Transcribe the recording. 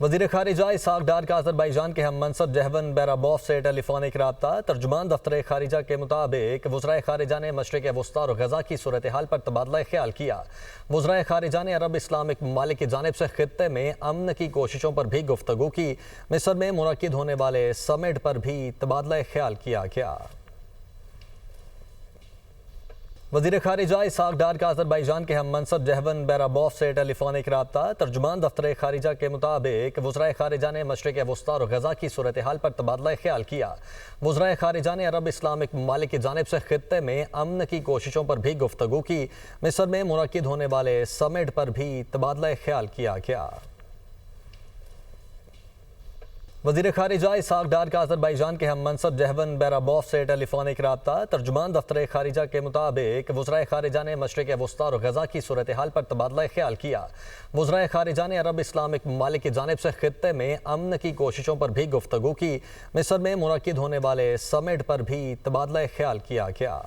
वज़ीर ख़ारिजा इसहाक़ डार का अज़रबैजान के हम मनसब जहवन बैराबॉफ से टेलीफोनिक रब्ता। तर्जुमान दफ्तर ख़ारिजा के मुताबिक वज़राए ख़ारिजा ने मशरिक़ वस्ता और गज़ा की सूरत हाल पर तबादला ख्याल किया। वज़राए ख़ारिजा ने अरब इस्लामिक ममालिक की जानिब से ख़ित्ते में अमन की कोशिशों पर भी गुफ्तगू की। मिस्र में मुनक़िद होने वाले समिट पर भी तबादला ख्याल किया गया। वज़ीर ख़ारिजा इसहाक़ डार का अज़रबैजान के हम मनसब जहवन बैराबॉफ से टेलीफोनिक रब्ता। तर्जुमान दफ्तर ख़ारिजा के मुताबिक वज़राए ख़ारिजा ने मशरिक़ वस्ता और गज़ा की सूरत हाल पर तबादला ख्याल किया। वज़राए ख़ारिजा ने अरब इस्लामिक ममालिक की जानिब से ख़ित्ते में अमन की कोशिशों पर भी गुफ्तगू की। मिस्र में मुनक़िद होने वाले समिट पर भी तबादला ख्याल किया गया। वज़ीर ख़ारिजा इसहाक़ डार का अज़रबैजान के हम मनसब जहवन बैराबॉफ से टेलीफोनिक रब्ता। तर्जुमान दफ्तर ख़ारिजा के मुताबिक वज़राए ख़ारिजा ने मशरिक़ वस्ता और गज़ा की सूरत हाल पर तबादला ख्याल किया। वज़राए ख़ारिजा ने अरब इस्लामिक ममालिक की जानिब से ख़ित्ते में अमन की कोशिशों पर भी गुफ्तगू की। मिस्र में मुनक़िद होने वाले समिट पर भी तबादला ख्याल किया गया।